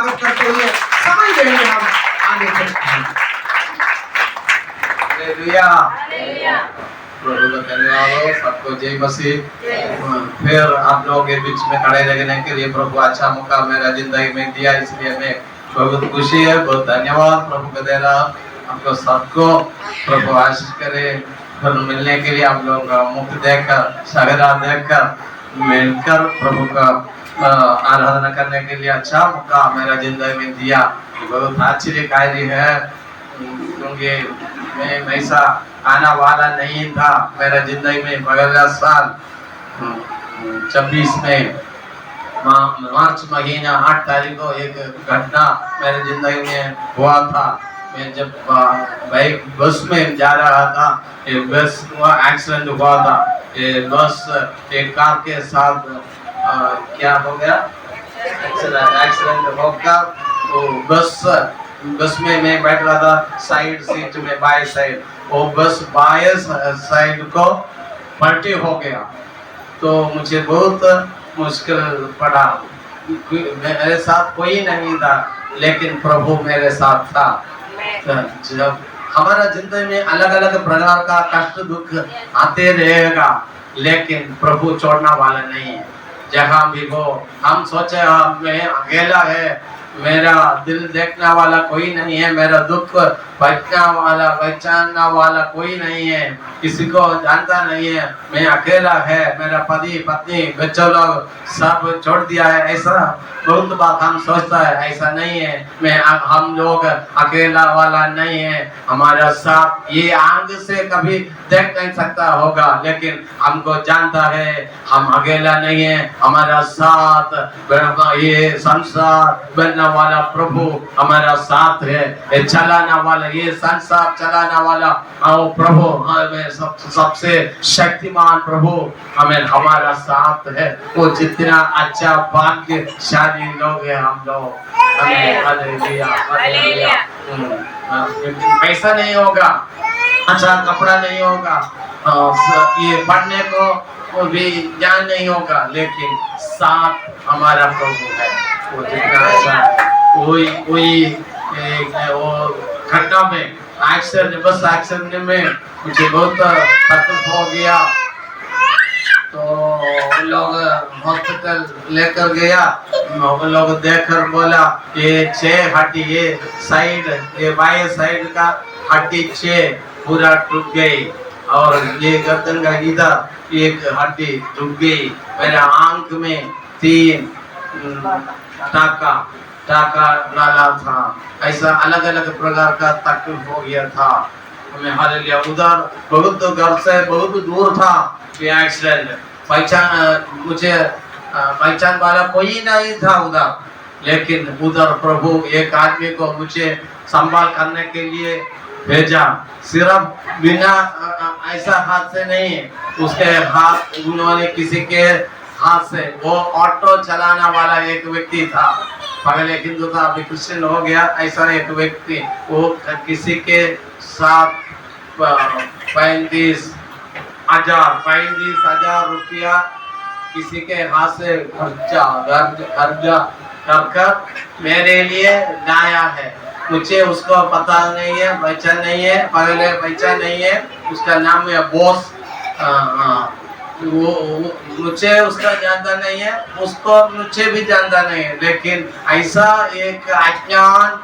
स्वागत करते हुए समय देंगे हम आगे चलते हैं। हालेलुया, प्रभु का धन्यवाद हो, सबको जय मसीह। फिर आप लोगों के बीच में खड़े रहने के लिए प्रभु अच्छा मौका मेरा जिंदगी में दिया, इसलिए मैं बहुत खुशी है, बहुत धन्यवाद प्रभु का देना। आपको सबको प्रभु आशीष करे। फिर मिलने के लिए आप लोगों का मुख देखकर, सगरा देखकर मिलकर प्रभु का आराधना करने के लिए अच्छा मौका मेरा जिंदगी में दिया, बहुत आश्चर्य कार्य है। क्योंकि मैं ऐसा आना वाला नहीं था मेरा जिंदगी में। अगला साल 26 में मार्च महीना 8 तारीख को एक घटना मेरे जिंदगी में हुआ था। मैं जब बाइक बस में जा रहा था, ये बस एक्सीडेंट हुआ था। ये बस एक कार के साथ क्या हो गया, एक्सीडेंट होकर तो बस में मैं बैठ रहा था साइड सीट में, बाएं साइड। वो बस बाएं साइड को पलटी हो गया तो मुझे बहुत मुश्किल पड़ा। मेरे साथ कोई नहीं था लेकिन प्रभु मेरे साथ था। जब हमारा जिंदगी में अलग अलग प्रकार का कष्ट दुख आते रहेगा, लेकिन प्रभु छोड़ना वाला नहीं है। जहाँ भी हो हम सोचे मैं अकेला है, मेरा दिल देखने वाला कोई नहीं है, मेरा दुख पहचानने वाला कोई नहीं है, किसी को जानता नहीं है, मैं अकेला है, मेरा पति पत्नी बच्चों लोग सब छोड़ दिया है। ऐसा बहुत बात हम सोचता है, ऐसा नहीं है। हम लोग अकेला वाला नहीं है। हमारा साथ ये आंख से कभी देख नहीं सकता होगा, लेकिन हमको जानता है हम अकेला नहीं है। हमारा साथ ये संसार बनने वाला प्रभु हमारा साथ है। ये चलाने वाला, ये संसार चलाने वाला प्रभु हमें सबसे शक्तिमान प्रभु हमें हमारा साथ है। वो जितना अच्छा भाग्यशाली लोग हैं हम लोग। Hallelujah, hallelujah. पैसा नहीं होगा, अच्छा कपड़ा नहीं होगा, ये पढ़ने को भी ज्ञान नहीं होगा, लेकिन साथ हमारा प्रभु है। वो जितना अच्छा है, वो घटना में एक्सीडेंट, बस एक्सीडेंट में मुझे बहुत तकलीफ हो गया। तो लोग हॉस्पिटल लेकर गया, लोग देखकर बोला ये 6 हड्डी, ये साइड, ये बाएं साइड का हड्डी 6 पूरा टूट गई, और ये गर्दन का इधर एक हड्डी टूट गई। मेरे आंख में 3 टाका डाला था। ऐसा अलग अलग प्रकार का तकलीफ हो गया था हमें। हालेलुया। उधर बहुत घर से बहुत दूर था ये एक्सीडेंट। मुझे पहचान वाला कोई नहीं था उधर, लेकिन उधर प्रभु एक आदमी को मुझे संभाल करने के लिए भेजा। सिर्फ बिना ऐसा हाथ से नहीं, उसके हाथ उन्होंने किसी के हाथ से, वो ऑटो चलाना वाला एक व्यक्ति था, पहले हिंदू था अभी क्रिश्चियन हो गया। ऐसा एक व्यक्ति, वो किसी के साथ 35,000 रुपया किसी के हाथ से खर्चा कर मेरे लिए लाया है। मुझे उसको पता नहीं है, पहचान नहीं है, पहले पहचान नहीं है। उसका नाम है बॉस। वो मुझे उसका जानता नहीं है, उसको मुझे भी जानता नहीं है, लेकिन ऐसा एक अज्ञान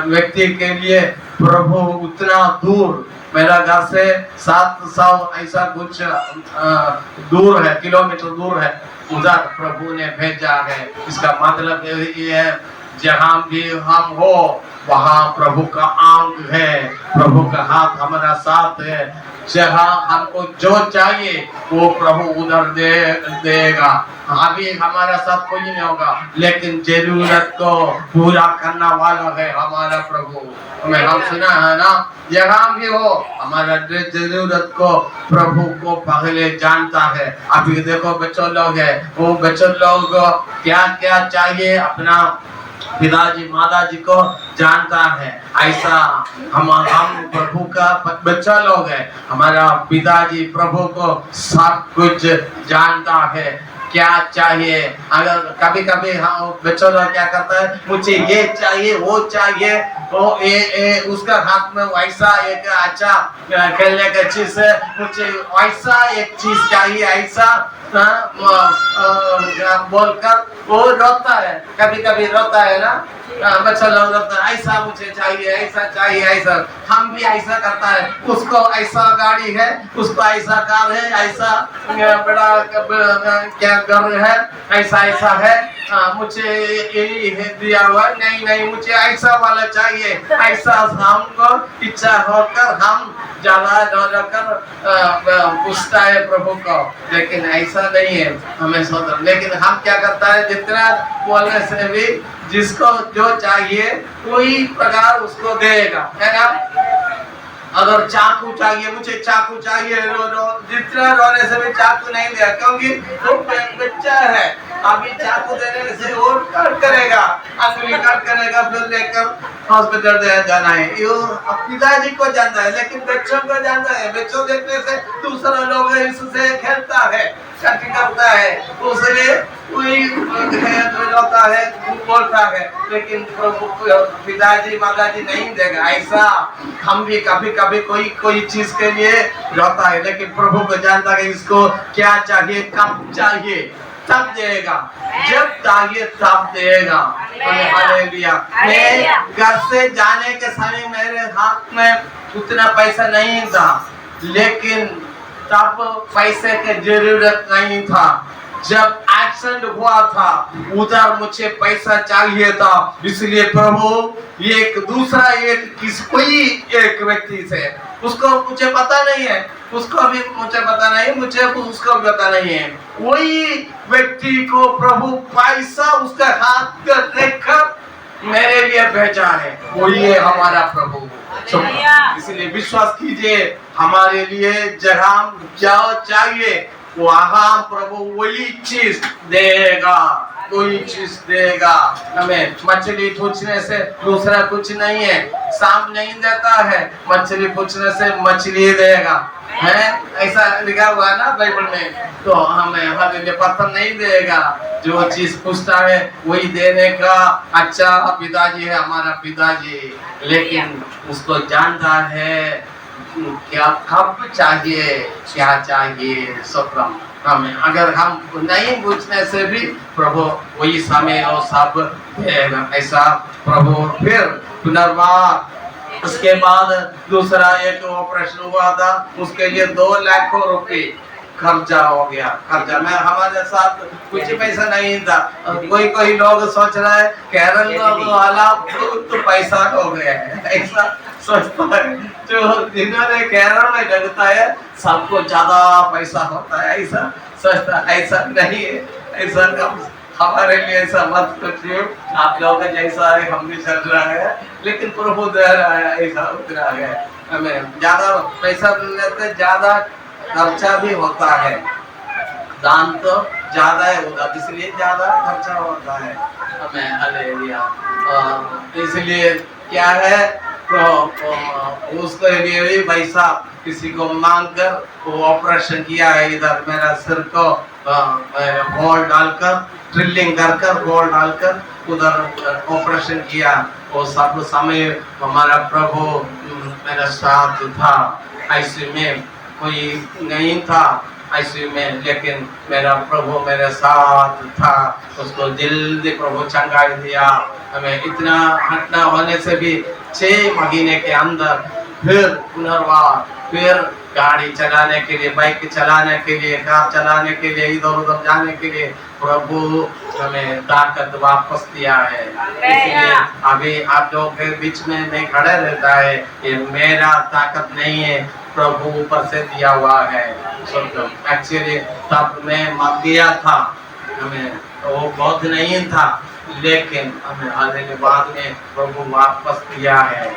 व्यक्ति के लिए प्रभु उतना दूर, मेरा घर से 700 ऐसा कुछ दूर है, किलोमीटर दूर है, उधर प्रभु ने भेजा है। इसका मतलब ये है जहाँ भी हम हो वहाँ प्रभु का आंग है, प्रभु का हाथ हमारा साथ है। जहाँ हमको जो चाहिए वो प्रभु उधर देगा। अभी हमारा साथ कोई नहीं होगा, लेकिन जरूरत को पूरा करना वाला है हमारा प्रभु। हमें हम सुना है ना, जहाँ भी हो हमारा जरूरत को प्रभु को पहले जानता है। अभी देखो बच्चों लोग है, वो बच्चों लोग क्या क्या चाहिए अपना पिताजी माताजी को जानता है। ऐसा हम प्रभु का बच्चा लोग है, हमारा पिताजी प्रभु को सब कुछ जानता है। क्या चाहिए। अगर कभी कभी हम बच्चों लोग क्या करता है, मुझे ये चाहिए वो चाहिए, वो उसका हाथ में वैसा एक अच्छा खेलने का चीज है, मुझे वैसा एक चीज चाहिए, ऐसा बोलकर वो रोता है, कभी कभी रोता है ना बच्चा लोग रोता है, ऐसा मुझे चाहिए, ऐसा चाहिए, ऐसा। हम भी ऐसा करता है, उसको ऐसा गाड़ी है, उसको ऐसा कार है, ऐसा बड़ा क्या घर है, ऐसा ऐसा है, मुझे यही दिया हुआ, नहीं नहीं मुझे ऐसा वाला चाहिए, ऐसा हमको इच्छा होकर हम ज्यादा कर पूछता है प्रभु को, लेकिन ऐसा नहीं है हमें सोचना। लेकिन हम क्या करता है, जितना बोलने से भी जिसको जो चाहिए कोई प्रकार उसको देगा, है ना। अगर चाकू चाहिए, मुझे चाकू चाहिए, जितना रोने से भी चाकू नहीं देगा, क्योंकि वो बच्चा है, अभी चाकू देने से वो कट करेगा, अंगुली कट करेगा, फिर लेकर हॉस्पिटल जाना है। ये पिताजी को जानता है, लेकिन बच्चों को जानता है, बच्चों देखने से दूसरा लोग इससे खेलता है, कट करता है, उसलिए कोई होता है, बोलता है, लेकिन पिताजी माताजी नहीं देगा। ऐसा हम भी कभी कभी कोई चीज के लिए रोता है, लेकिन प्रभु को जानता है इसको क्या चाहिए, कब चाहिए, तब देगा, जब चाहिए तब देगा। हालेलुया। मैं घर से जाने के समय मेरे हाथ में उतना पैसा नहीं था, लेकिन तब पैसे की जरूरत नहीं था। जब एक्सीडेंट हुआ था उधर मुझे पैसा चाहिए था, इसलिए प्रभु एक दूसरा कोई एक व्यक्ति से, उसको मुझे पता नहीं है, उसको भी मुझे पता नहीं, मुझे उसको भी पता नहीं है, वही व्यक्ति को प्रभु पैसा उसका हाथ में देखकर मेरे लिए भेजा है, वही है हमारा प्रभु। इसलिए विश्वास कीजिए, हमारे लिए जहाँ क्या चाहिए वहाँ प्रभु वही चीज देगा, कोई चीज देगा। हमें मछली पूछने से दूसरा कुछ नहीं है, सांप नहीं देता है, मछली पूछने से मछली देगा, है ऐसा लिखा हुआ ना बाइबल में। तो हमें हमें पत्थर नहीं देगा, जो चीज पूछता है वही देने का अच्छा पिताजी है हमारा पिताजी। लेकिन उसको जानता है क्या कब चाहिए, क्या चाहिए स्वप्न हमें। अगर हम नहीं पूछने से भी प्रभु वही समय और सब देगा, ऐसा प्रभु। फिर पुनर्वास, उसके बाद दूसरा एक ऑपरेशन हुआ था, उसके लिए 2 लाख रुपए खर्चा हो गया। खर्चा में हमारे साथ कुछ पैसा नहीं था। कोई लोग सोच रहा है केरल वाला तो पैसा हो गया है, ऐसा सोचता है। जो जिन्होंने केरल में लगता है सबको ज्यादा पैसा होता है, ऐसा सोचता है। ऐसा नहीं है, ऐसा हमारे लिए ऐसा मत सोचिए। आप लोगों का जैसा है हम भी चल रहा है, लेकिन प्रभु दे रहा है, ऐसा उतरा है। हमें ज्यादा पैसा लेते ज्यादा खर्चा भी होता है, दान तो ज्यादा है होता, इसलिए ज्यादा खर्चा होता है हमें। हालेलुया। इसलिए क्या है, तो उसके लिए भी पैसा किसी को मांग कर वो ऑपरेशन किया है। इधर मेरा सिर को बॉल डालकर, ड्रिलिंग कर बॉल डालकर उधर ऑपरेशन किया। वो सब समय हमारा प्रभु मेरा साथ था। आईसीयू में कोई नहीं था आईसीयू में, लेकिन मेरा प्रभु मेरे साथ था। उसको जल्दी प्रभु चंगाई दिया। हमें इतना घटना होने से भी 6 महीने के अंदर फिर पुनर्वास, फिर गाड़ी चलाने के लिए, बाइक चलाने के लिए, कार चलाने के लिए, इधर उधर जाने के लिए प्रभु हमें ताकत वापस दिया है। इसलिए अभी आप लोगों के बीच में नहीं खड़े रहता है, ये मेरा ताकत नहीं है, प्रभु ऊपर से दिया हुआ है। एक्चुअली तब मैं मर गया था, हमें वो बहुत नहीं था, लेकिन हमें आने के बाद में प्रभु वापस दिया है।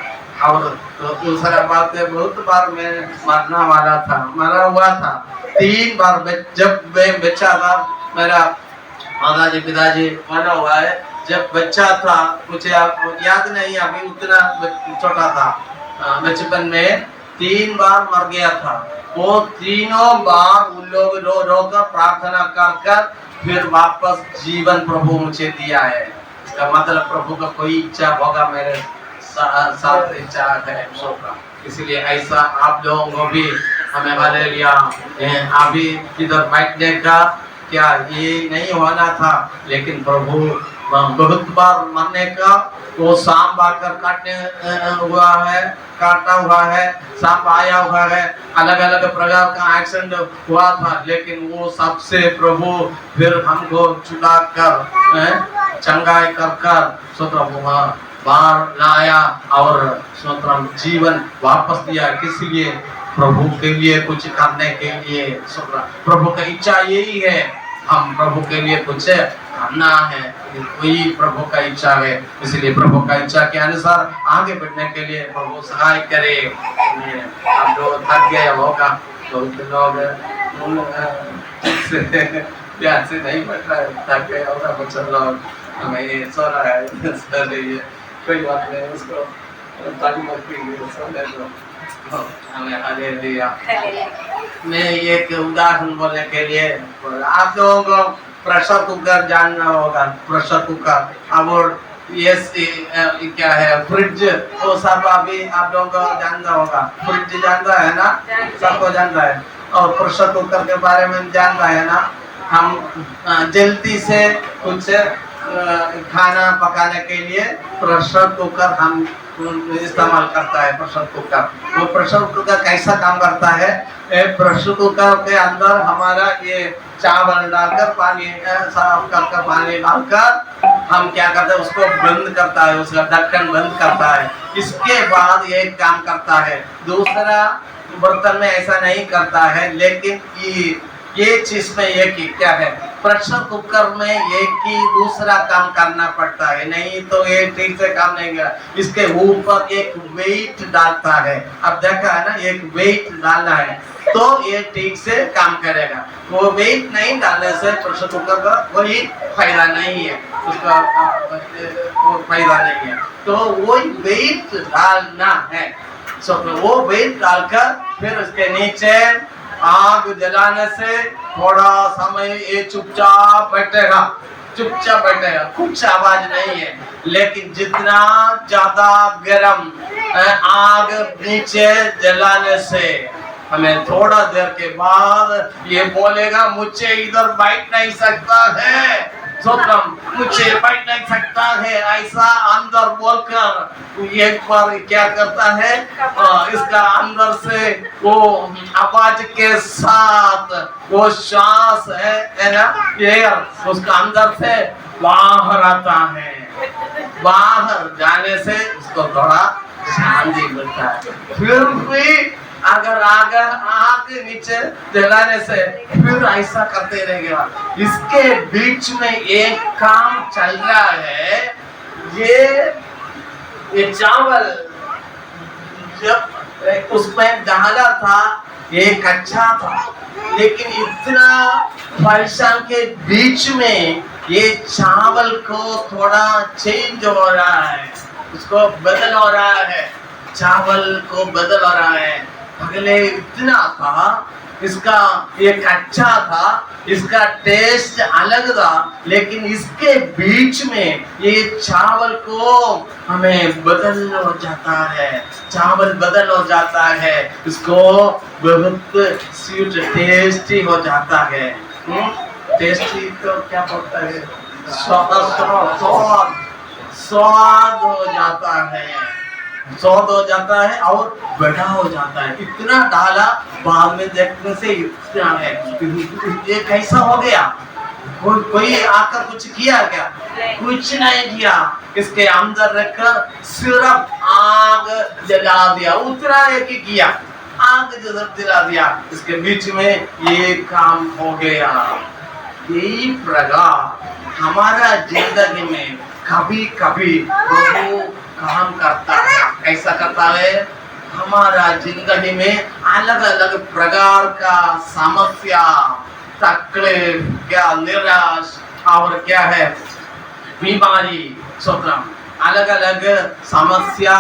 और तो दूसरा बात है, बहुत बार मैं मरना वाला था, मरा हुआ था 3 बार। जब मैं बच्चा था, मेरा माताजी पिताजी मरा हुआ है। जब बच्चा था मुझे याद नहीं, अभी उतना छोटा था, बचपन में 3 बार मर गया था। वो तीनों बार उन लोग रो रो कर प्रार्थना कर कर फिर वापस जीवन प्रभु मुझे दिया है। इसका मतलब प्रभु का कोई इच्छा होगा मेरे साथ इच्छा है का। इसलिए ऐसा आप लोगों को भी हमें हालेलुया अभी इधर बैठने का क्या ये नहीं होना था, लेकिन प्रभु बहुत बार मरने का वो सांप आकर काटा हुआ है, सांप आया हुआ है, अलग अलग प्रकार का एक्सीडेंट हुआ था, लेकिन वो सबसे प्रभु फिर हमको छुड़ा कर चंगाई कर कर स्वतंत्र बाहर लाया और स्वतंत्र जीवन वापस दिया। किस लिए? प्रभु के लिए कुछ करने के लिए। प्रभु का इच्छा यही है, हम प्रभु के लिए कुछ करना है, वही प्रभु का इच्छा है। इसलिए प्रभु का इच्छा के अनुसार आगे बढ़ने के लिए प्रभु सहाय करे। आप लोग थक गए होगा, बहुत लोग ध्यान से नहीं बैठ रहा है, थक गए होगा बच्चे लोग, हमें सो रहा है, सो रही है, कोई बात नहीं, उसको ताली मत कीजिए, सोने दो। हमें हालेलुया। मैं एक उदाहरण बोलने के लिए, आप लोगों को प्रेशर कुकर जानना होगा। प्रेशर कुकर अब ये क्या है, फ्रिज, वो सब अभी आप लोगों को जानना होगा। फ्रिज जानता है ना, सबको जानता है। और प्रेशर कुकर के बारे में जानता है ना, हम जल्दी से कुछ खाना पकाने के लिए प्रेशर कुकर हम इस्तेमाल करता है। प्रेशर कुकर, वो प्रेशर कुकर कैसा काम करता है? प्रेशर कुकर के अंदर हमारा ये चावल डालकर पानी साफ कर पानी डालकर हम क्या करते हैं, उसको बंद करता है, उसका ढक्कन बंद करता है। इसके बाद ये काम करता है। दूसरा बर्तन में ऐसा नहीं करता है, लेकिन ये चीज में एक ही क्या है, प्रेशर कुकर में एक ही दूसरा काम करना पड़ता है, नहीं तो ये ठीक से काम नहीं करेगा। इसके ऊपर एक वेट डालता है, अब देखा है ना, एक वेट डालना है तो ये ठीक से काम करेगा। वो वेट नहीं डालने से प्रेशर कुकर का कोई फायदा नहीं है, उसका वो फायदा नहीं है। तो वो वेट डालना है। वो वेट डालकर फिर उसके नीचे आग जलाने से थोड़ा समय ये चुपचाप बैठेगा, कुछ आवाज नहीं है। लेकिन जितना ज्यादा गर्म आग नीचे जलाने से हमें थोड़ा देर के बाद ये बोलेगा, मुझे इधर बैठ नहीं सकता है, मुझे बैठ नहीं सकता है, ऐसा अंदर बोलकर एक बार क्या करता है, इसका अंदर से वो आवाज के साथ वो श्वास है ना, एयर उसका अंदर से बाहर आता है। बाहर जाने से उसको थोड़ा शांति मिलता है। फिर भी अगर आग नीचे जलाने से फिर ऐसा करते रहेगा। इसके बीच में एक काम चल रहा है। ये चावल जब उसमें डाला था ये कच्चा था, लेकिन इतना परेशान के बीच में ये चावल को थोड़ा चेंज हो रहा है, उसको बदल हो रहा है, चावल को बदल हो रहा है। पहले इतना था, इसका ये कच्चा था, इसका टेस्ट अलग था, लेकिन इसके बीच में ये चावल को हमें बदल हो जाता है, चावल बदल हो जाता है, इसको बहुत स्वीट टेस्टी हो जाता है। टेस्टी तो क्या बोलता है, स्वाद हो जाता है, स्वाद हो जाता है और बड़ा हो जाता है। इतना डाला, बाद में देखने से इतना है, ये कैसा हो गया? कोई आकर कुछ किया क्या? कुछ नहीं किया। इसके अंदर रखकर सिर्फ आग जला दिया, उतना एक ही किया, आग जला दिया, इसके बीच में ये काम हो गया। यही प्रकार हमारा जिंदगी में कभी कभी प्रभु काम करता है। कैसा करता है? हमारा जिंदगी में अलग अलग प्रकार का समस्या, तकलीफ, क्या निराश और क्या है बीमारी, अलग अलग समस्या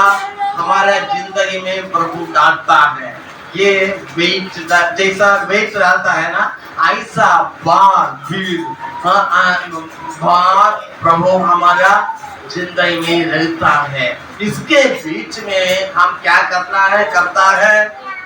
हमारे जिंदगी में प्रभु डालता है। ये वेट जैसा वेट डालता है ना, ऐसा भार प्रभु हमारा जिंदगी में रहता है। इसके बीच में हम क्या करता है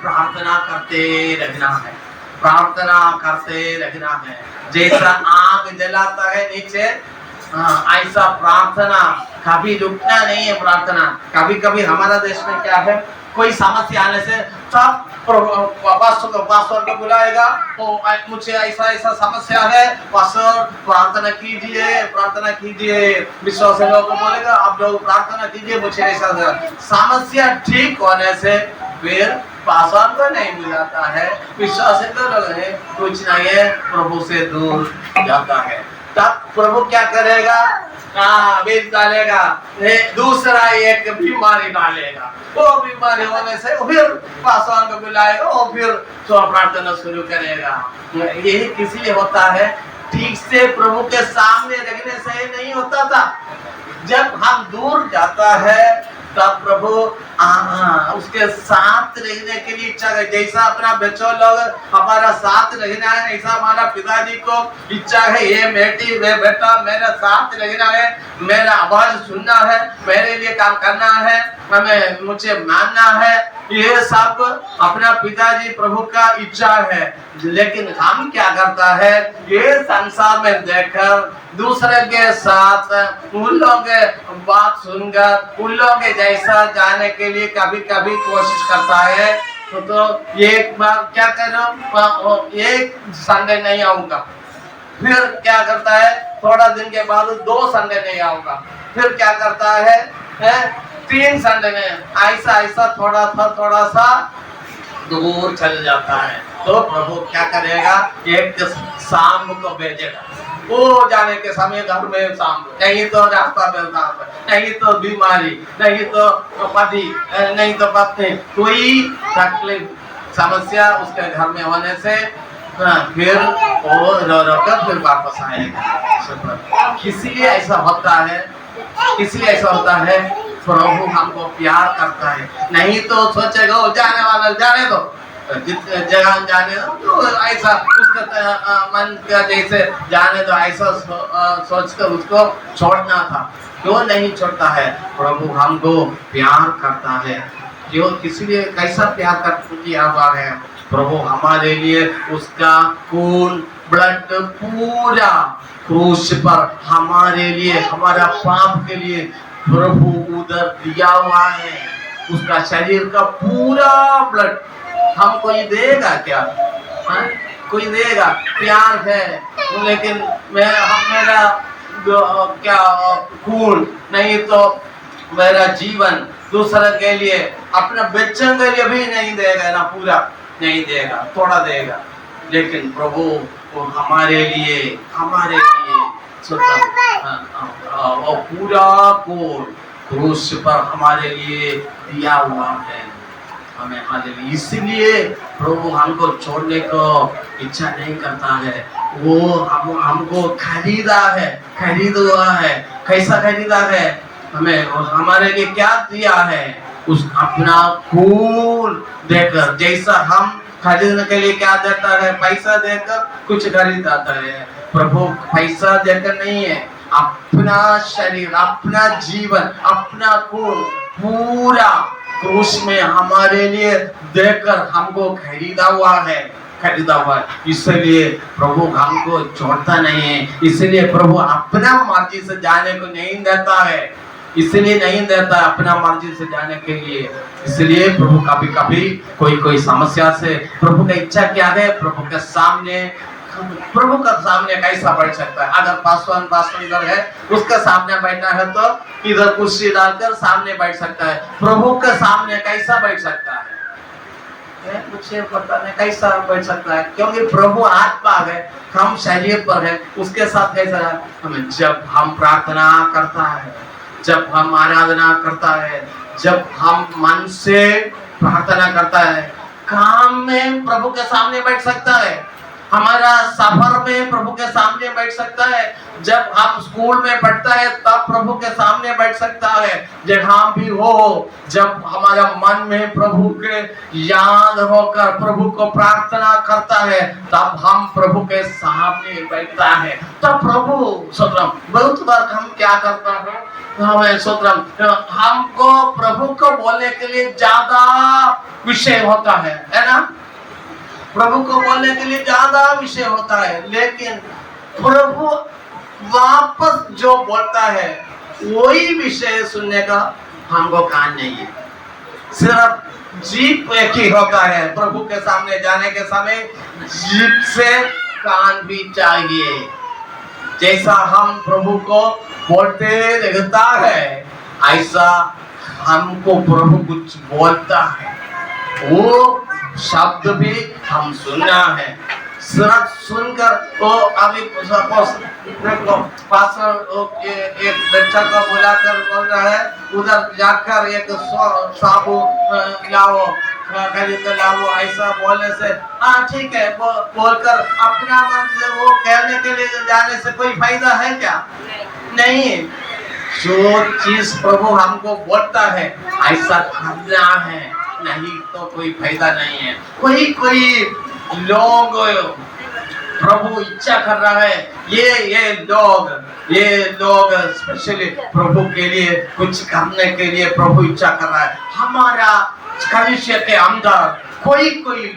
प्रार्थना करते रहना है, प्रार्थना करते रहना है। जैसा आग जलाता है नीचे, ऐसा प्रार्थना कभी रुकना नहीं है। प्रार्थना कभी कभी हमारा देश में क्या है, कोई समस्या आने से सब पास्टर को बुलाएगा, तो मुझे ऐसा समस्या है, पास्टर प्रार्थना कीजिए। विश्वास लोगों को बोलेगा आप लोग प्रार्थना कीजिए, मुझे ऐसा समस्या ठीक होने से फिर पास्टर को नहीं बुलाता है, विश्वास लोग है कुछ नहीं है, प्रभु से दूर जाता है। तब प्रभु क्या करेगा, बीज डालेगा, दूसरा एक बीमारी डालेगा, वो बीमारी होने से फिर पासवान को बुलाएगा, और फिर तो प्रार्थना शुरू करेगा। यही किस लिए होता है, ठीक से प्रभु के सामने रखने से नहीं होता था। जब हम दूर जाता है तब प्रभु उसके साथ रहने के लिए इच्छा है। जैसा अपना बच्चों लोग हमारा साथ रहना है, ऐसा हमारा पिताजी को इच्छा है, ये बेटी वे बेटा मेरा साथ रहना है, मेरा आवाज सुनना है, मेरे लिए काम करना है, मुझे मानना है। ये सब अपना पिताजी प्रभु का इच्छा है। लेकिन हम क्या करता है, ये संसार में देखकर दूसरे के साथ उन लोगों के बात सुनकर उन लोगों के जैसा जाने के लिए कभी कभी कोशिश करता है। तो एक बार क्या करो, एक संडे नहीं आऊंगा, फिर क्या करता है, थोड़ा दिन के बाद 2 संडे नहीं आऊंगा, फिर क्या करता है 3 संडे नहीं, ऐसा थोड़ा सा दूर चल जाता है। तो प्रभु क्या करेगा, एक शाम को भेजेगा, वो जाने के समय घर में शाम, नहीं तो रास्ता में शाम, नहीं तो बीमारी, नहीं तो पति, नहीं तो पत्नी, कोई तकलीफ समस्या उसके घर में होने से फिर वो रो कर फिर वापस आएगा। इसलिए ऐसा होता है, इसलिए ऐसा होता है, प्रभु हमको प्यार करता है। नहीं तो सोचेगा वो जाने वाला जाने दो, जितने जगह जाने दो, तो ऐसा उसका मन का जैसे जाने दो ऐसा सोचकर उसको छोड़ना था। क्यों नहीं छोड़ता है, प्रभु हमको प्यार करता है। क्यों, इसलिए कैसा प्यार किया हुआ है, प्रभु हमारे लिए उसका खून ब्लड पूरा क्रूस पर हमारे लिए, हमारा पाप के लिए प्रभु उधर दिया हुआ है। उसका शरीर का पूरा ब्लड हम कोई देगा क्या, कोई देगा, प्यार है, लेकिन मेरा क्या खून नहीं तो मेरा जीवन दूसरे के लिए, अपना बच्चों के लिए भी नहीं देगा ना, पूरा नहीं देगा, थोड़ा देगा। लेकिन प्रभु वो हमारे लिए वो पूरा खून क्रूस पर हमारे लिए दिया हुआ है हमें। हालेलुया। इसलिए प्रभु हमको छोड़ने को इच्छा नहीं करता है। वो हमको खरीदा है। कैसा खरीदा है, हमें हमारे लिए क्या दिया है, उस अपना खून देकर। जैसा हम खरीदने के लिए क्या देता है, पैसा देकर कुछ खरीदाता है। प्रभु पैसा देकर नहीं है, अपना शरीर, अपना जीवन, अपना खून पूरा क्रूस में हमारे लिए देकर हमको खरीदा हुआ है। इसलिए प्रभु हमको छोड़ता नहीं है। इसलिए प्रभु अपना मर्जी से जाने को नहीं देता है, इसलिए नहीं देता अपना मर्जी से जाने के लिए। इसलिए प्रभु कभी कभी कोई समस्या से, प्रभु का इच्छा क्या है, प्रभु का सामने कैसा बैठ सकता है। अगर पासवान इधर है, उसके सामने बैठना है तो इधर कुर्सी डालकर सामने बैठ सकता है। प्रभु के सामने कैसा बैठ सकता है, मुझे पता नहीं कैसा बैठ सकता है, क्योंकि प्रभु आत्मा है, हम शरीर पर है, उसके साथ कैसा है। हमें जब हम प्रार्थना करता है, जब हम आराधना करता है, जब हम मन से प्रार्थना करता है, काम में प्रभु के सामने बैठ सकता है। हमारा सफर में प्रभु के सामने बैठ सकता है, जब हम स्कूल में पढ़ता है तब प्रभु के सामने बैठ सकता है, जहाँ भी हो, जब हमारा मन में प्रभु के याद होकर प्रभु को प्रार्थना करता है तब हम प्रभु के सामने बैठता है। तब प्रभु स्तोत्रम, बहुत बार हम क्या करता है, हमें स्तोत्रम, हमको प्रभु को बोलने के लिए ज्यादा विषय होता है ना, प्रभु को बोलने के लिए ज्यादा विषय होता है, लेकिन प्रभु वापस जो बोलता है वही विषय सुनने का हमको कान नहीं है। सिर्फ जीप एक ही होता है, प्रभु के सामने जाने के समय जीप से कान भी चाहिए। जैसा हम प्रभु को बोलते रहता है ऐसा हमको प्रभु कुछ बोलता है, वो शब्द भी हम सुनना है। सिर्फ सुनकर तो अभी देखो पास्टर एक बच्चा को बुलाकर बोल रहा है, उधर जाकर एक साबुन लाओ, खरीद कर लाओ, ऐसा बोलने से हाँ ठीक है बोलकर अपना मन से वो कहने के लिए जाने से कोई फायदा है क्या? नहीं। जो चीज प्रभु हमको बोलता है ऐसा करना है, नहीं तो कोई फायदा नहीं है। कोई लोग प्रभु इच्छा कर रहा है, ये लोग स्पेशली प्रभु के लिए कुछ करने के लिए प्रभु इच्छा कर रहा है। हमारा कलिसिया के अंदर कोई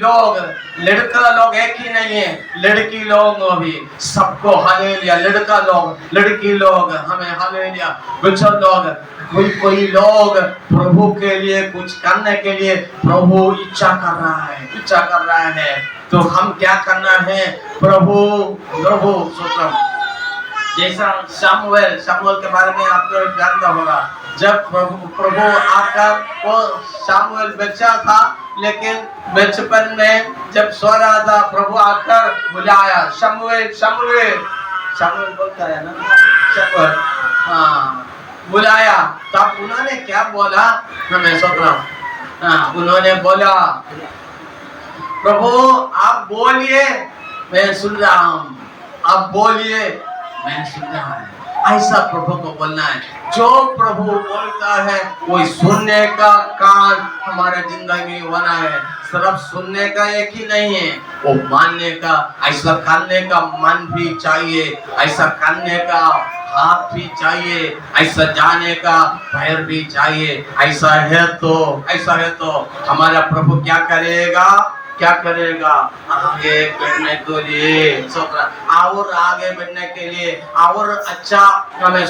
लोग, लड़का लोग एक ही नहीं है, लड़की लोग भी सबको हालेलुया, लड़का लोग लड़की लोग हमें हालेलुया, बच्चों लोग कोई लोग प्रभु के लिए कुछ करने के लिए प्रभु इच्छा कर रहा है। तो हम क्या करना है? प्रभु स्तोत्रम, जैसा शमूएल के बारे में आपको जानता होगा, जब प्रभु आकर वो शमूएल बच्चा था, लेकिन बचपन में जब सो रहा था प्रभु आकर बुलाया, शमूएल बोलता है ना, शमूएल, हाँ बुलाया। तब उन्होंने क्या बोला? हमें स्तोत्रम, उन्होंने बोला प्रभु आप बोलिए मैं सुन रहा हूँ, आप बोलिए मैं सुन रहा हूँ। ऐसा प्रभु को बोलना है। जो प्रभु बोलता है वो सुनने का कान हमारे जिंदगी में होना है। सिर्फ सुनने का एक ही नहीं है, वो मानने का, ऐसा करने का मन भी चाहिए, ऐसा करने का हाथ भी चाहिए, ऐसा जाने का पैर भी चाहिए। ऐसा है तो हमारा प्रभु क्या करेगा? आगे बढ़ने के लिए और आगे बढ़ने के लिए और अच्छा हमें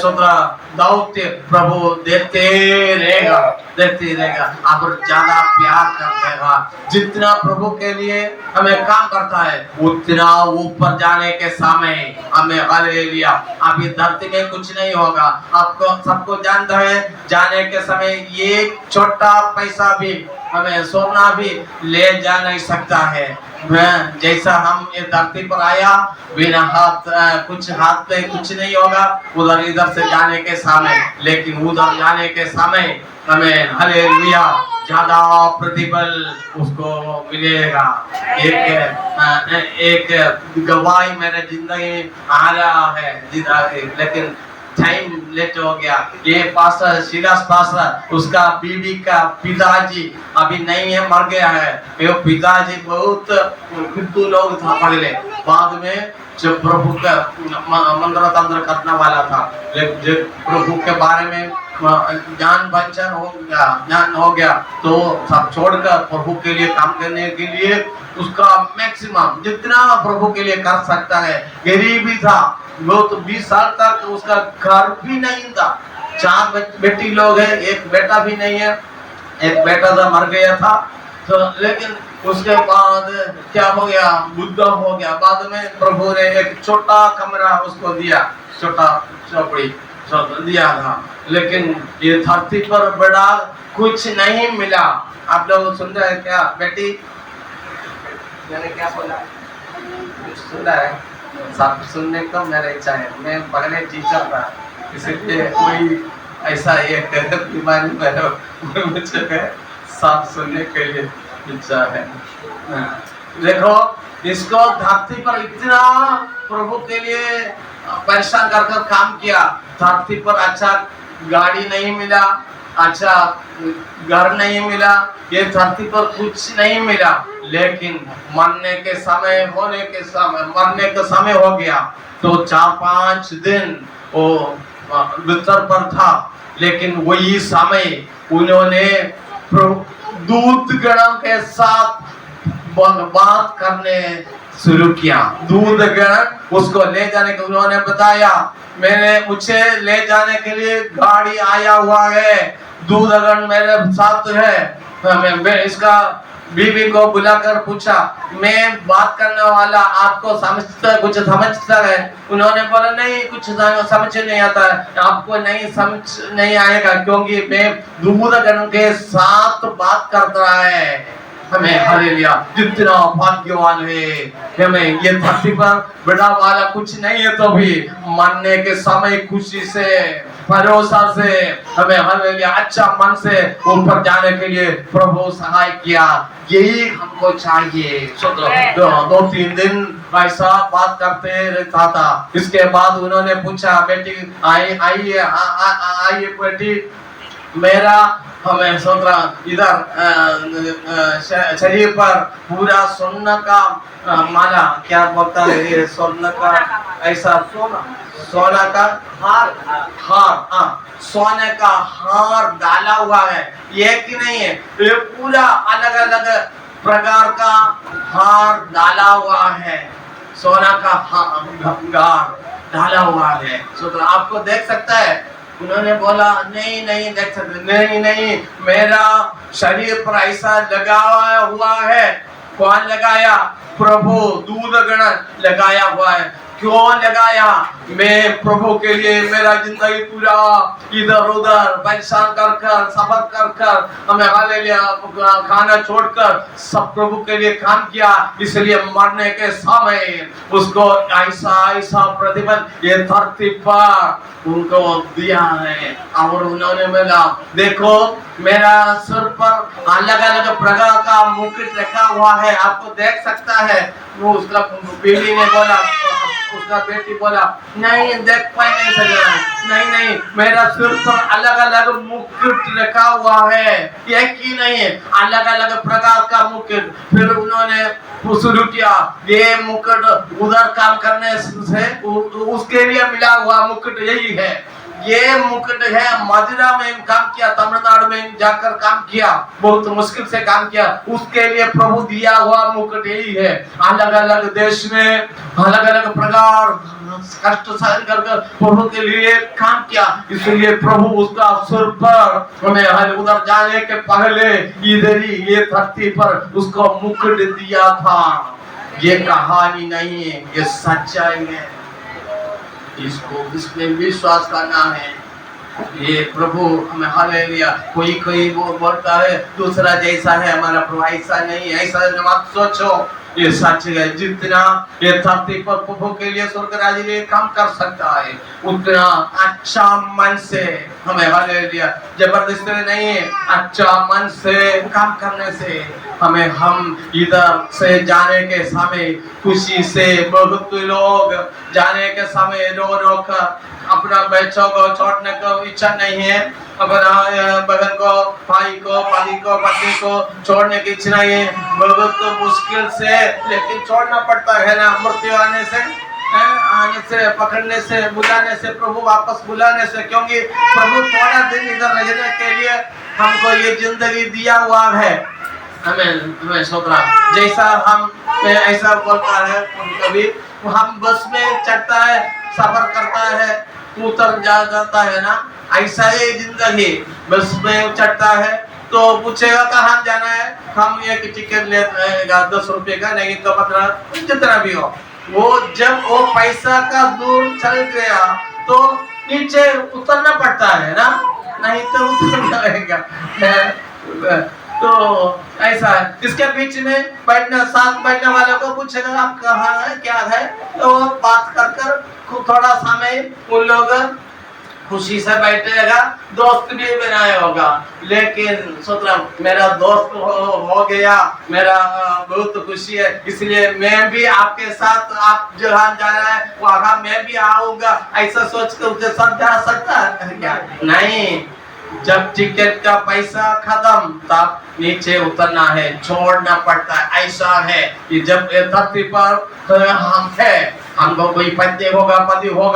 दौत्य प्रभु देते रहेगा और ज्यादा प्यार करेगा। जितना प्रभु के लिए हमें काम करता है उतना ऊपर जाने के समय हमें हालेलुया, अभी धरती में कुछ नहीं होगा। आपको सबको जानता है, जाने के समय ये छोटा पैसा भी हमें सोना भी ले जा नहीं सकता है। जैसा हम ये धरती पर आया बिना हाथ पे कुछ नहीं होगा उधर इधर से जाने के समय, लेकिन उधर जाने के समय हमें हालेलुया ज्यादा प्रतिफल उसको मिलेगा। एक गवाही मेरे जिंदगी में आ रहा है, लेकिन टाइम लेट हो गया। ये पास्टर सिराज पास्टर, उसका बीवी का पिताजी अभी नहीं है, मर गया है। ये पिताजी बहुत खुद लोग था पहले, बाद में जब प्रभु का मंत्र तंत्र करने वाला था, जब प्रभु के बारे में ज्ञान हो गया तो सब छोड़कर प्रभु के लिए काम करने के लिए उसका मैक्सिमम जितना प्रभु के लिए कर सकता है। गरीबी था, वो तो 20 साल तक उसका घर भी नहीं था। 4 बेटी लोग हैं, एक बेटा भी नहीं है। एक बेटा था मर गया था, तो लेकिन उसके बाद क्या हो गया, बुद्धा हो गया। बाद में प्रभु ने एक छोटा कमरा उसको दिया, छोटा चौपड़ी दिया था, लेकिन ये धरती पर बड़ा कुछ नहीं मिला। आप लोग सुन रहे हैं क्या बेटी? मैंने क्या बोला? कुछ सुन रहा है? सब सुनने को मेरा इच्छा है। मैं पहले टीचर था, इसलिए कोई ऐसा एक बीमारी में मुझे सब सुनने के लिए इच्छा है। देखो इसको धरती पर इतना प्रभु के लिए परेशान कर कर काम किया। धरती पर अच्छा गाड़ी नहीं मिला, अच्छा घर नहीं मिला, ये धरती पर कुछ नहीं मिला, लेकिन मरने के समय मरने का समय हो गया तो 4-5 दिन वो बिस्तर पर था, लेकिन वही समय उन्होंने दूत गणों के साथ बात करने शुरू किया। दूत गण उसको ले जाने के उन्होंने बताया, मुझे ले जाने के लिए गाड़ी आया हुआ है, दूत गण मेरे साथ है। मैं इसका बीवी को बुलाकर पूछा, मैं बात करने वाला आपको कुछ समझता है? उन्होंने बोला नहीं, कुछ समझ नहीं आता है, आपको नहीं समझ नहीं आएगा क्योंकि मैं दूत गण के साथ बात कर रहा है। हमें हालेलुया, जितना भाग्यवान है हमें ये धरती पर बड़ा वाला कुछ नहीं है तो भी मरने के समय खुशी से भरोसा से हमें हालेलुया अच्छा मन से ऊपर जाने के लिए प्रभु सहाय किया। यही हमको चाहिए। 2-3 दिन ऐसा बात करते रहता था। इसके बाद उन्होंने पूछा, बेटी आइए बेटी, मेरा हमें सोचा इधर शरीर पर पूरा सोना का माला, क्या बोलता है ये, सोना का ऐसा सोना का हार, सोने का हार डाला हुआ है। एक ही नहीं है, ये पूरा अलग अलग प्रकार का हार डाला हुआ है, सोना का हार डाला हुआ है। सोचा आपको देख सकता है? उन्होंने बोला नहीं देख सकते, नहीं मेरा शरीर पर ऐसा लगाया हुआ है। कौन लगाया? प्रभु दूत गण लगाया हुआ है। क्यों लगाया? मैं प्रभु के लिए मेरा जिंदगी पूरा इधर उधर परेशान कर सफर कर हमें हालेलुया खाना छोड़कर सब प्रभु के लिए काम किया, इसलिए मरने के समय उसको ऐसा प्रतिफल ये धरती पर उनको दिया है। और उन्होंने बोला, देखो मेरा सिर पर अलग अलग प्रकार का मुकुट रखा हुआ है, आपको देख सकता है। वो उसका बीवी ने बोला, उसका बेटी बोला नहीं देख नहीं सका, नहीं मेरा सिर पर अलग अलग मुकुट रखा हुआ है, एक ही नहीं है, अलग अलग प्रकार का मुकुट। फिर उन्होंने शुरू किया, ये मुकुट उधर काम करने से उसके लिए मिला हुआ मुकुट यही है, ये मुकुट है। मदिरा में काम किया, तमिलनाडु में जाकर काम किया, बहुत मुश्किल से काम किया, उसके लिए प्रभु दिया हुआ मुकुट यही है। अलग अलग देश में अलग अलग प्रकार कष्ट सहन कर प्रभु के लिए काम किया, इसलिए प्रभु उसका सिर पर हमें उधर जाने के पहले इधर ही ये धरती पर उसको मुकुट दिया था। ये कहानी नहीं है, ये सच्चाई है, इसको इसमें विश्वास करना है। ये प्रभु हमें हालेलुया। कोई वो बोलता है दूसरा जैसा है, हमारा प्रभु ऐसा नहीं है, ऐसा मत सोचो, ये सच है। जितना ये धरती पर प्रभु के लिए स्वर्ग राज्य लिए काम कर सकता है, उतना अच्छा मन से हमें हालेलुया, जबरदस्ती नहीं है, अच्छा मन से काम करने से हम इधर से जाने के समय खुशी से, बहुत लोग जाने के समय रो कर अपना बच्चों को छोड़ने को इच्छा नहीं है, अपना बहन को, भाई को, पति को, पत्नी को छोड़ने की इच्छा नहीं है, बहुत मुश्किल से लेकिन छोड़ना पड़ता है ना। मृत्यु आने से पकड़ने से, बुलाने से, प्रभु वापस बुलाने से, क्योंकि प्रभु थोड़ा दिन इधर रहने के लिए हमको ये जिंदगी दिया हुआ है। हमें सोचना जैसा हम ऐसा बोलता है, कभी हम बस में चढ़ता है, सफर करता है, उतर जाता है ना, ऐसा ही जिंदगी। बस में चढ़ता है तो पूछेगा कहाँ जाना है, हम एक टिकट लेगा 10 रुपए का, नहीं तो 15, जितना भी हो। वो जब वो पैसा का दूर चल गया तो नीचे उतरना पड़ता है ना, नहीं तो उतर जाएगा। तो ऐसा है। इसके बीच में साथ बैठने वाले को पूछेगा आप कहाँ है, क्या है, तो बात कर थोड़ा समय उन लोग खुशी से बैठेगा, दोस्त भी बनाया होगा। लेकिन सोच मेरा दोस्त हो गया, मेरा बहुत खुशी है, इसलिए मैं भी आपके साथ, आप जहाँ जाना है वहाँ मैं भी आऊंगा, ऐसा सोच कर उसके साथ जा सकता है क्या? नहीं, जब टिकट का पैसा खत्म तब नीचे उतरना है, छोड़ना पड़ता है। ऐसा है कि जब धरती पर हम है, हमको कोई पति होगा,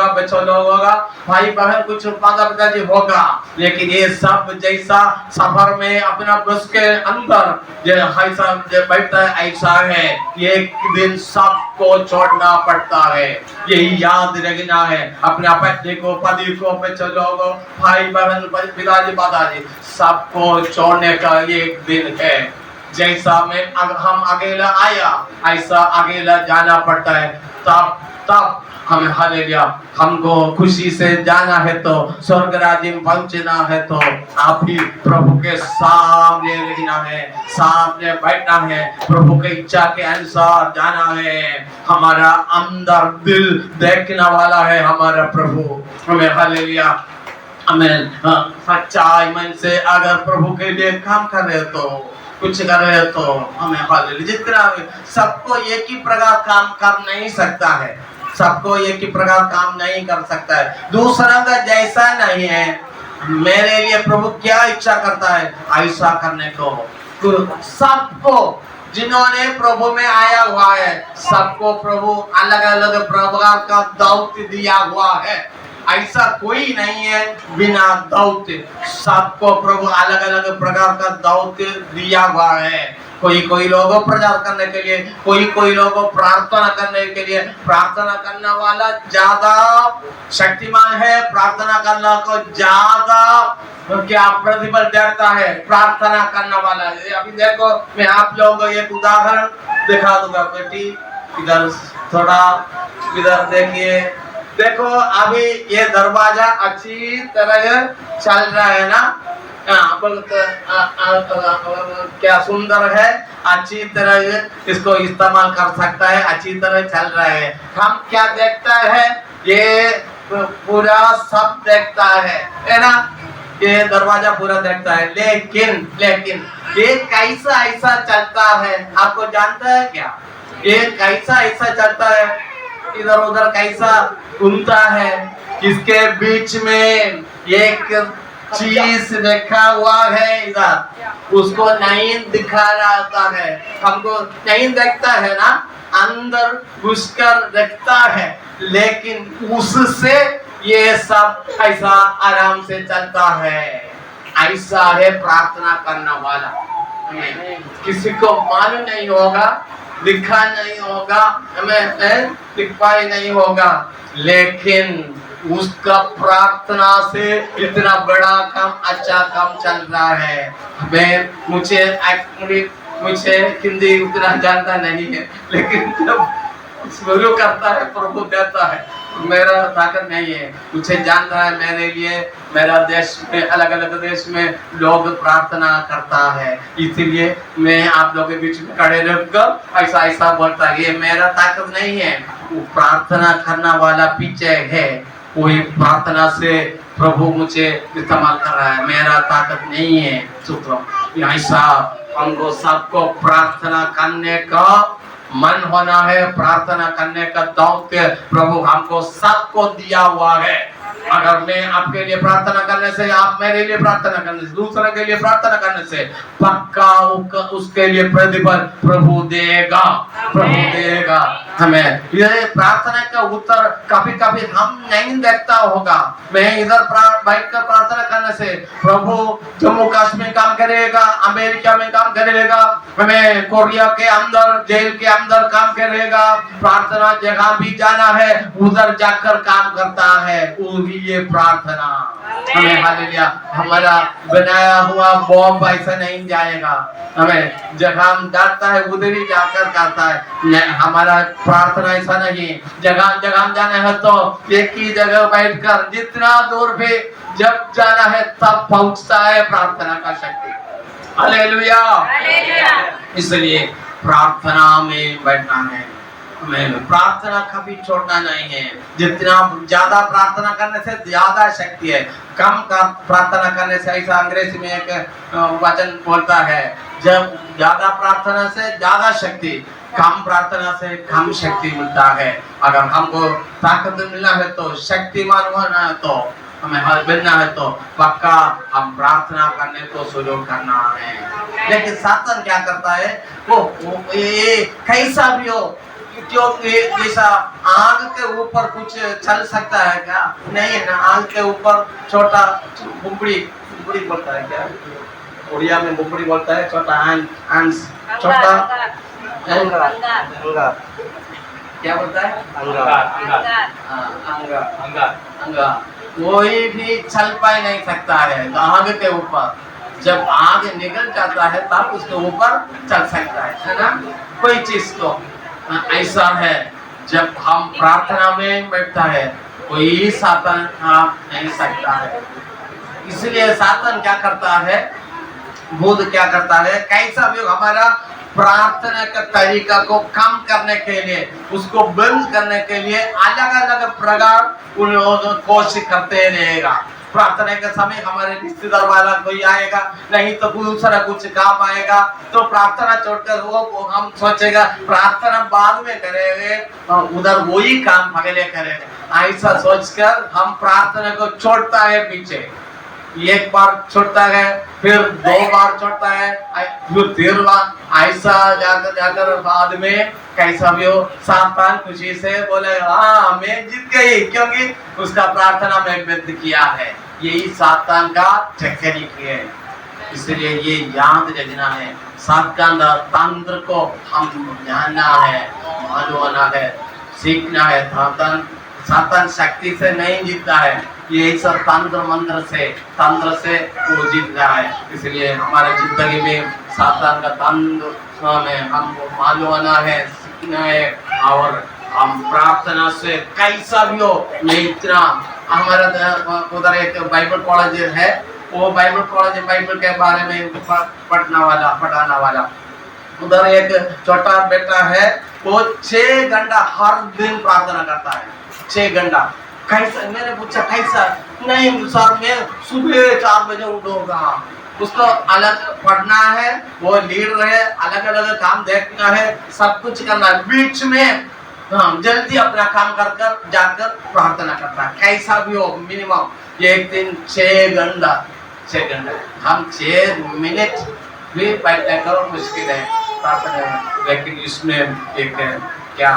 बच्चों लोग होगा, भाई बहन कुछ माता पिताजी होगा, लेकिन ये सब जैसा सफर में अपना बस के अंदर ऐसा बैठता है, ऐसा है एक दिन सबको छोड़ना पड़ता है। यही याद रखना है, अपना पति को, पति को, बच्चों लोगों, भाई बहन, पिताजी माताजी, सबको छोड़ने का एक दिन है। जैसा में हम अकेला आया, ऐसा अकेला जाना पड़ता है। तब हमें हालेलुया, हमको खुशी से जाना है तो, स्वर्ग राज्य में पहुंचना है तो आप ही प्रभु के सामने रहना है, सामने बैठना है, प्रभु की इच्छा के अनुसार जाना है। हमारा अंदर दिल देखने वाला है हमारा प्रभु। हमें हालेलुया, हमें सच्चाई मन से अगर प्रभु के लिए काम कर रहे तो, कुछ कर रहे तो हमें हालेलुया, जितना सबको एक ही प्रकार काम कर नहीं सकता है, सबको एक ही प्रकार काम नहीं कर सकता है, दूसरा का जैसा नहीं है। मेरे लिए प्रभु क्या इच्छा करता है ऐसा करने को, सबको जिन्होंने प्रभु में आया हुआ है सबको प्रभु अलग अलग प्रकार का दौत्य दिया हुआ है। ऐसा कोई नहीं है बिना दौत्य, सबको प्रभु अलग अलग प्रकार का दौत्य दिया हुआ है। कोई लोगों प्रचार करने के लिए, कोई लोगों प्रार्थना करने के लिए, प्रार्थना करने वाला ज्यादा शक्तिमान है, प्रार्थना करने को ज्यादा क्या प्रतिफल देता है प्रार्थना करने वाला। अभी देखो, मैं आप लोगों को एक उदाहरण दिखा दूंगा। बेटी इधर थोड़ा, इधर देखिए, देखो अभी ये दरवाजा अच्छी तरह चल रहा है ना, क्या सुंदर है, अच्छी तरह इसको इस्तेमाल कर सकता है, अच्छी तरह चल रहा है। हम क्या देखता है, ये पूरा सब देखता है ना, ये दरवाजा पूरा देखता है, लेकिन ये कैसा ऐसा चलता है आपको जानता है क्या? ये कैसा ऐसा चलता है, इधर उधर कैसा घूमता है, इसके बीच में एक चीज रखा हुआ है, इधर उसको नहीं दिखा रहा है, हमको नहीं देखता है ना, अंदर घुसकर देखता है, लेकिन उससे ये सब ऐसा आराम से चलता है। ऐसा है प्रार्थना करने वाला, किसी को मालूम नहीं होगा, दिखा नहीं होगा, हमें दिखाई नहीं होगा, लेकिन उसका प्रार्थना से इतना बड़ा काम, अच्छा काम चल रहा है। मुझे हिंदी उतना जानता नहीं है, लेकिन जब शुरू करता है प्रभु देता है, मेरा ताकत नहीं है, मुझे जानता है। मेरे लिए मेरा देश में, अलग अलग देश में लोग प्रार्थना करता है, इसलिए मैं आप लोगों के बीच में खड़े रहकर ऐसा बोलता है। ये मेरा ताकत नहीं है, वो प्रार्थना करने वाला पीछे है, वही प्रार्थना से प्रभु मुझे इस्तेमाल कर रहा है, मेरा ताकत नहीं है। ऐसा हमको सबको प्रार्थना करने का मन होना है, प्रार्थना करने का दौत्य प्रभु हमको सबको दिया हुआ है। अगर मैं आपके लिए प्रार्थना करने से, आप मेरे लिए प्रार्थना करने से, दूसरे के लिए प्रार्थना करने से, पक्का उसके लिए प्रतिफल प्रभु देगा, प्रभु देगा हमें। ये प्रार्थना का उत्तर कभी कभी हम नहीं देखता होगा। मैं इधर बैठकर प्रार्थना करने से प्रभु जम्मू कश्मीर काम करेगा, अमेरिका में काम करेगा, हमें कोरिया के अंदर, जेल के अंदर काम करेगा, प्रार्थना जगह भी जाना है उधर जाकर काम करता है, ये प्रार्थना हमें हालेलुया। हमारा बनाया हुआ बॉम्ब ऐसा नहीं जाएगा, हमें जगह हम जाता है उधर ही जाकर करता है। हमारा प्रार्थना ऐसा नहीं, जगह जगह जाना है तो एक ही जगह बैठकर जितना दूर भी जब जाना है तब पहुंचता है प्रार्थना का शक्ति। हालेलुया। इसलिए प्रार्थना में बैठना है, हमें प्रार्थना कभी छोड़ना नहीं है। जितना ज्यादा प्रार्थना करने से ज्यादा शक्ति है, कम का प्रार्थना करने से, ऐसा अंग्रेजी में एक वचन बोलता है, जब ज्यादा प्रार्थना से ज्यादा शक्ति, कम प्रार्थना से कम शक्ति मिलता है। अगर हमको ताकत मिलना है तो, शक्तिमान होना है तो, हमें हल मिलना है तो पक्का हम प्रार्थना करने को शुरू करना है। लेकिन सातन क्या करता है, वो ये कैसा भी हो, क्योंकि जैसा आग के ऊपर कुछ चल सकता है क्या? नहीं ना, आग के ऊपर छोटा बुबड़ी बोलता है क्या, उड़िया में बुबड़ी बोलता है, छोटा अंश, छोटा अंगा, क्या बोलता है, अंगा, कोई भी चल पाई नहीं सकता है आग के ऊपर। जब आग निकल जाता है तब उसके ऊपर चल सकता है ना, कोई चीज तो ऐसा है। जब हम प्रार्थना में बैठता है कोई सातन आप नहीं सकता है। इसलिए सातन क्या करता है, भूत क्या करता है, कैसा भी हमारा प्रार्थना का तरीका को कम करने के लिए, उसको बंद करने के लिए अलग अलग प्रकार कोशिश करते रहेगा। प्रार्थना के समय हमारे रिश्तेदार वाला कोई आएगा, नहीं तो दूसरा कुछ काम आएगा, तो प्रार्थना छोड़कर वो हम सोचेगा प्रार्थना बाद में करेंगे, उधर वही काम पहले करेंगे। ऐसा सोचकर हम प्रार्थना को छोड़ता है पीछे। एक बार छोड़ता है, फिर 2 बार छोड़ता है, फिर 3 बार, ऐसा जाकर बाद में कैसा भी हो सातान खुशी से बोले हाँ मैं जीत गई, क्योंकि उसका प्रार्थना में बंद किया है। यही सातान का टेक्निक है। इसलिए ये याद रखना है, सातान का तंत्र को हम जानना है, मालूम है, सीखना है। सातान शक्ति से नहीं जीतता है, ये सब तंत्र मंत्र से, तंत्र से वो जीत रहा है। इसलिए हमारे जिंदगी में सातान का तंत्र में हमको मालूम है, सीखना है, और हम प्रार्थना से कैसा भी हो, मैं इतना, हमारा उधर एक बाइबल कॉलेज है, वो बाइबल कॉलेज बाइबल के बारे में पढ़ाना वाला, उधर एक छोटा बेटा है, वो 6 घंटा हर दिन प्रार्थना करता है, 6 घंटा। कैसा, मैंने पूछा कैसा? नहीं सर मैं सुबह 4 बजे उठूंगा, उसको अलग पढ़ना है, वो लीडर है, अलग अलग काम देखना है, सब कुछ करना है, बीच में जल्दी अपना काम कर जाकर प्रार्थना करता है। कैसा भी हो, मिनिमम एक दिन 6 घंटा, 6 घंटा। हम 6 मिनट भी बैठने करो मुश्किल है प्रार्थना, लेकिन इसमें एक क्या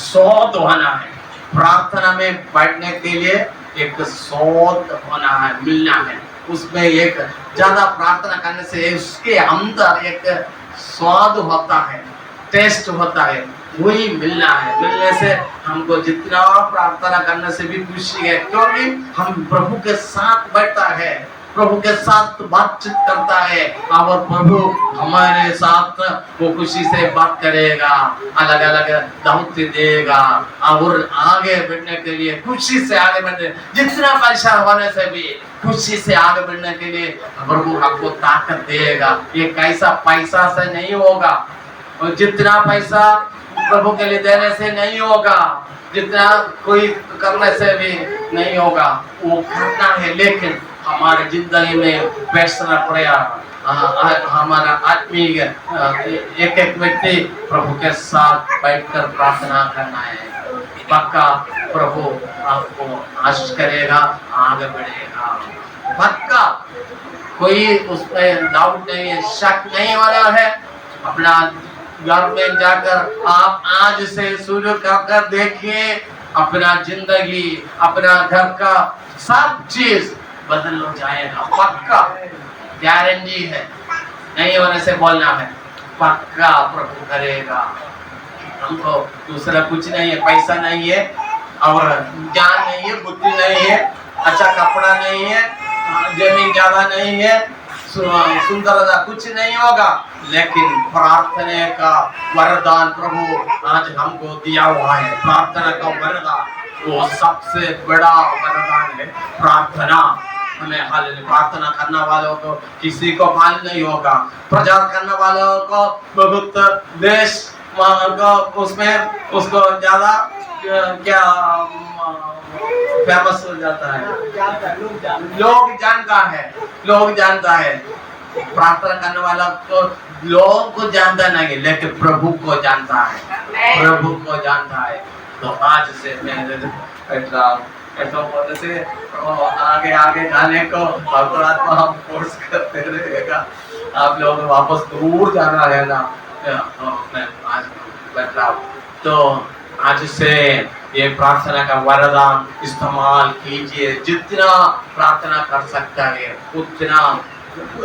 शोध होना है, प्रार्थना में बैठने के लिए एक शोध होना है, मिलना है। उसमें एक ज्यादा प्रार्थना करने से उसके अंदर एक स्वाद होता है, टेस्ट होता है, वही मिलना है। मिलने से हमको जितना प्रार्थना करने से भी खुशी है, क्योंकि हम प्रभु के साथ बैठता है, प्रभु के साथ बातचीत करता है, और प्रभु हमारे साथ वो खुशी से बात करेगा, अलग अलग दावतें देगा, और आगे बढ़ने के लिए खुशी से आगे बढ़ने, जितना परेशान होने से भी खुशी से आगे बढ़ने के लिए प्रभु आपको ताकत देगा। ये कैसा पैसा से नहीं होगा, और जितना पैसा प्रभु के लिए देने से नहीं होगा, जितना कोई करने से भी नहीं होगा, वो करना है। लेकिन हमारे जिंदगी में फैसला पड़ेगा, हमारा आत्मीय एक एक व्यक्ति प्रभु के साथ बैठकर प्रार्थना करना है। पक्का प्रभु आपको आशीष करेगा, आगे बढ़ेगा, पक्का कोई उसमें डाउट नहीं है, शक नहीं होना है। अपना घर में जाकर आप आज से शुरू कर देखिए, अपना जिंदगी, अपना घर का सब चीज बदल हो जाएगा, पक्का गारंटी है, नहीं होने से बोलना है, पक्का प्रभु करेगा। हमको दूसरा कुछ नहीं है, पैसा नहीं है, और ज्ञान नहीं है, बुद्धि नहीं है, अच्छा कपड़ा नहीं है, जमीन ज्यादा नहीं है, सुंदरता कुछ नहीं होगा, लेकिन प्रार्थना का वरदान प्रभु आज हमको दिया हुआ है। प्रार्थना का वरदान वो सबसे बड़ा वरदान है, प्रार्थना। हमें हालेलुया, प्रार्थना करने वालों को किसी को मालूम नहीं होगा, प्रचार करने वालों को बहुत देश उसमें उसको ज्यादा क्या फेमस हो जाता है, लोग जानता है प्रार्थना करने वाला तो लोगों को जानता नहीं, लेकिन प्रभु को जानता है। तो आज से मैं ऐसा बोलने से आगे जाने को पवित्र आत्मा हम फोर्स करते रहेगा। आप लोग वापस दूर जाना है ना, मैं आज बतलाऊ। तो आज से ये प्रार्थना का वरदान इस्तेमाल कीजिए, जितना प्रार्थना कर सकता है उतना।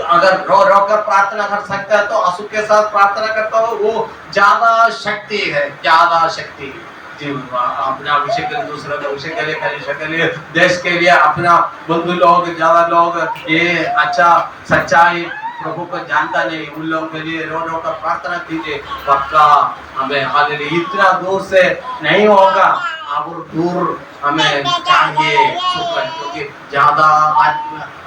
अगर रो रो कर प्रार्थना कर सकता है तो आंसू के साथ प्रार्थना करता हो, वो ज्यादा शक्ति है, ज्यादा शक्ति। जी, अपना विषय के लिए, दूसरे का विषय के लिए, कलीसिया के लिए, देश के लिए, अपना बंधु लोग, ज्यादा लोग ये अच्छा सच्चाई प्रभु को जानता नहीं, उन लोगों के लिए रो रो कर प्रार्थना कीजिए। पक्का हमें हालेलुया इतना दूर से नहीं होगा, और दूर हमें चाहिए, क्योंकि ज्यादा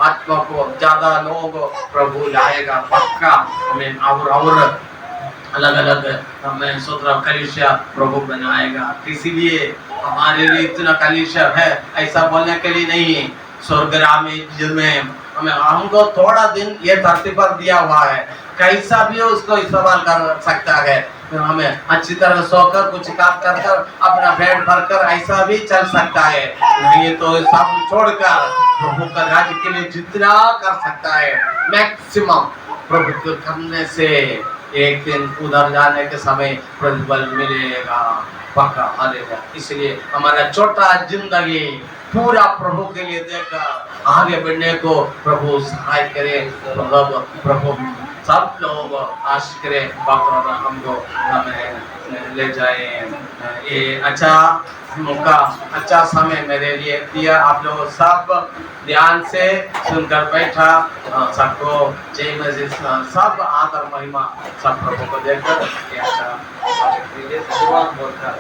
आत्मा को ज्यादा लोग प्रभु लाएगा। पक्का हमें और अलग अलग हमें सूत्र कलीसिया प्रभु बनाएगा। इसीलिए हमारे लिए इतना कलीसिया है, ऐसा बोलने के लिए नहीं। स्वर्गराम में हमें हमको थोड़ा दिन ये धरती पर दिया हुआ है, कैसा भी उसको इस्तेमाल कर सकता है। हमें अच्छी तरह सोकर कुछ काम कर कर अपना पेट भरकर ऐसा भी चल सकता है, नहीं तो सब छोड़कर प्रभु का राज्य के लिए जितना कर सकता है मैक्सिमम प्रभु को करने से एक दिन उधर जाने के समय प्रतिफल मिलेगा। पक्का हालेलुया। इसलिए हमारा छोटा जिंदगी पूरा प्रभु के लिए देकर आगे बढ़ने को प्रभु सहाय करे। प्रभु सब लोग आशीष करे, हमको हमें ले जाए। ये अच्छा मौका, अच्छा समय मेरे लिए दिया। आप लोग सब ध्यान से सुनकर बैठा, सबको जय मसीह, सब आदर महिमा सब प्रभु को देकर अच्छा शुरुआत बोलकर